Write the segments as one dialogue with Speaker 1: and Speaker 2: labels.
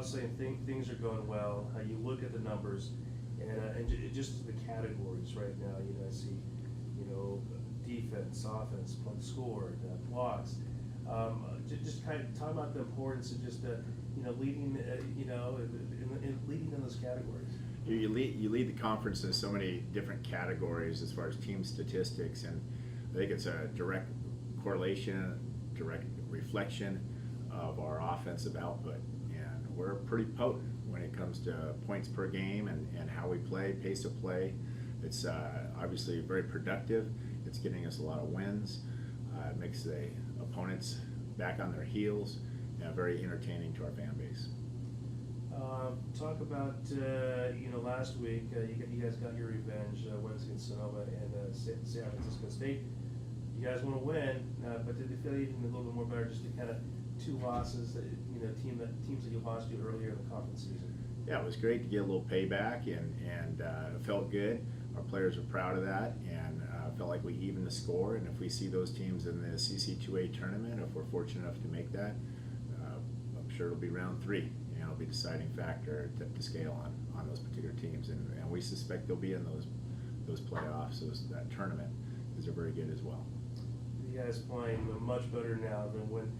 Speaker 1: obviously things are going well. You look at the numbers, and just the categories right now. I see, defense, offense, points scored, blocks. Just kind of talk about the importance of just leading, leading in those categories.
Speaker 2: You lead the conference in so many different categories as far as team statistics, and I think it's a direct correlation, direct reflection of our offensive output. And we're pretty potent when it comes to points per game and how we play, pace of play. It's obviously very productive. It's getting us a lot of wins. It makes the opponents back on their heels, and very entertaining to our fan base.
Speaker 1: Talk about, last week, you guys got your revenge, wins against Sonoma and San Francisco State. You guys want to win, but did they feel even a little bit more better just to kind of two losses that, teams that you lost to earlier in the conference season?
Speaker 2: Yeah, it was great to get a little payback, and it felt good. Our players are proud of that, and felt like we evened the score. And if we see those teams in the CC2A tournament, if we're fortunate enough to make that, I'm sure it'll be round 3. It'll be a deciding factor to scale on those particular teams, and we suspect they'll be in those playoffs, that tournament, because they're very good as well.
Speaker 1: You guys playing much better now than when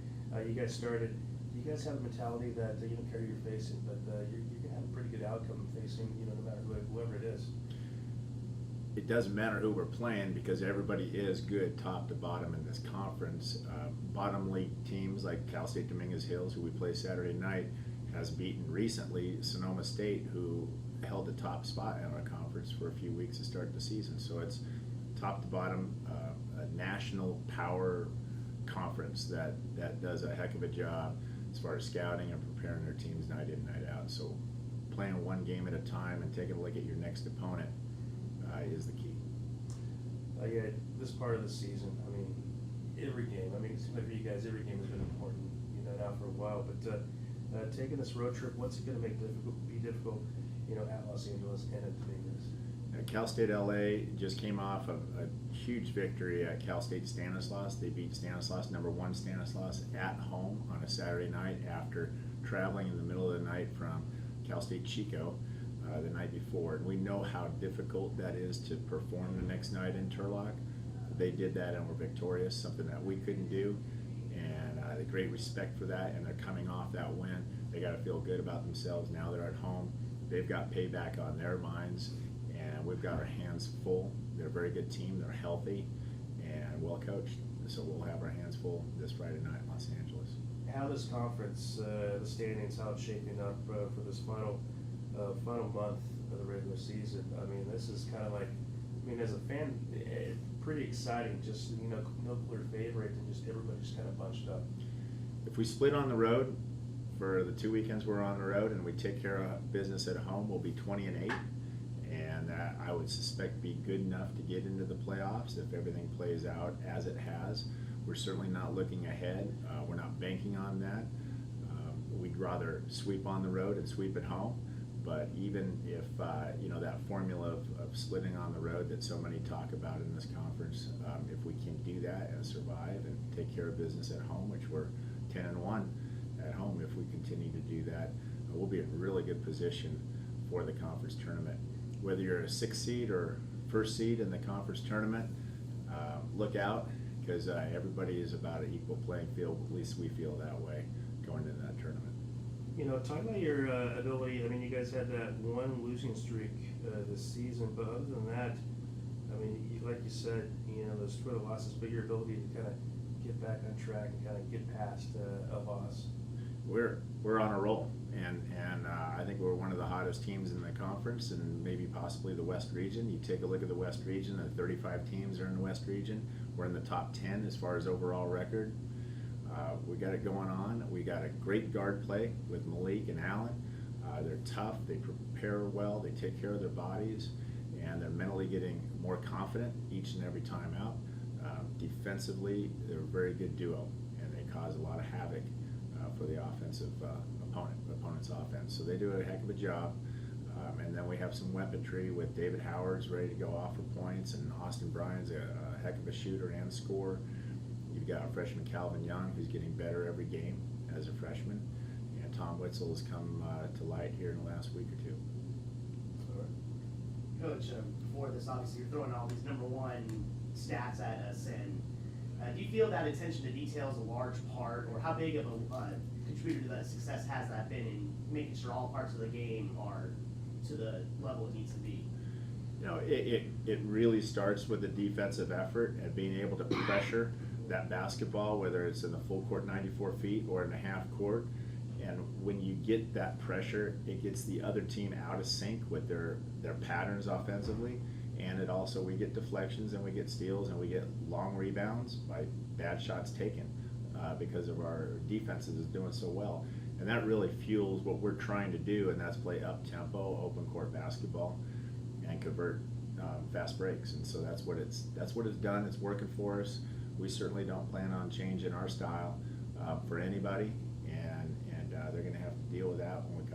Speaker 1: you guys started. Do you guys have a mentality that you don't care who you're facing, but you're going to have a pretty good outcome facing, no matter whoever it is?
Speaker 2: It doesn't matter who we're playing, because everybody is good top to bottom in this conference. Bottom league teams like Cal State Dominguez Hills, who we play Saturday night, has beaten recently Sonoma State, who held the top spot in our conference for a few weeks to start the season. So it's top to bottom, a national power conference that does a heck of a job as far as scouting and preparing their teams night in, night out. So playing one game at a time and taking a look at your next opponent is the key.
Speaker 1: Yeah, this part of the season, every game, it seems like for you guys, every game has been important, now for a while, but taking this road trip, what's it going to be difficult, at Los Angeles and at Dominguez?
Speaker 2: Cal State LA just came off of a huge victory at Cal State Stanislaus. They beat Stanislaus, #1 Stanislaus, at home on a Saturday night after traveling in the middle of the night from Cal State Chico the night before. And we know how difficult that is to perform the next night in Turlock. They did that and were victorious, something that we couldn't do. And the great respect for that, and they're coming off that win. They got to feel good about themselves. Now they're at home. They've got payback on their minds, and we've got our hands full. They're a very good team. They're healthy and well coached. So we'll have our hands full this Friday night in Los Angeles.
Speaker 1: How this conference, the standings, how it's shaping up for this final month of the regular season? This is kind of like, as a fan, pretty exciting. Just no clear favorite, and just everybody just kind of bunched up.
Speaker 2: If we split on the road for the 2 weekends we're on the road, and we take care of business at home, we'll be 20-8, and I would suspect be good enough to get into the playoffs if everything plays out as it has. We're certainly not looking ahead. We're not banking on that. We'd rather sweep on the road and sweep at home. But even if that formula of splitting on the road that so many talk about in this conference, if we can do that and survive and take care of business at home, which we're 10-1 at home, if we continue to do that, we'll be in really good position for the conference tournament. Whether you're a 6th seed or 1st seed in the conference tournament, look out, because everybody is about an equal playing field. At least we feel that way going into that tournament.
Speaker 1: Talk about your ability. You guys had that one losing streak this season, but other than that, like you said, those Twitter losses, but your ability to kind of get back on track and kind of get past a loss.
Speaker 2: We're on a roll, and I think we're one of the hottest teams in the conference, and maybe possibly the West region. You take a look at the West region, the 35 teams are in the West region. We're in the top 10 as far as overall record. We got it going on. We got a great guard play with Malik and Allen. They're tough, they prepare well, they take care of their bodies, and they're mentally getting more confident each and every time out. Defensively, they're a very good duo, and they cause a lot of havoc for the offensive opponent's offense. So they do a heck of a job. And then we have some weaponry with David Howard's ready to go off for points, and Austin Bryan's a heck of a shooter and scorer. You've got freshman Calvin Young, who's getting better every game as a freshman. And Tom Witzel has come to light here in the last week or two.
Speaker 1: All right.
Speaker 3: Coach, before this, obviously, you're throwing all these number one stats at us, and do you feel that attention to detail is a large part, or how big of a contributor to that success has that been in making sure all parts of the game are to the level it needs to be?
Speaker 2: You know, it really starts with the defensive effort and being able to pressure that basketball, whether it's in the full court 94 feet or in the half court. And when you get that pressure, it gets the other team out of sync with their patterns offensively. And it also, we get deflections and we get steals and we get long rebounds by bad shots taken because of our defenses is doing so well. And that really fuels what we're trying to do, and that's play up-tempo, open court basketball and convert fast breaks. And so that's what it's done. It's working for us. We certainly don't plan on changing our style for anybody, and they're going to have to deal with that when we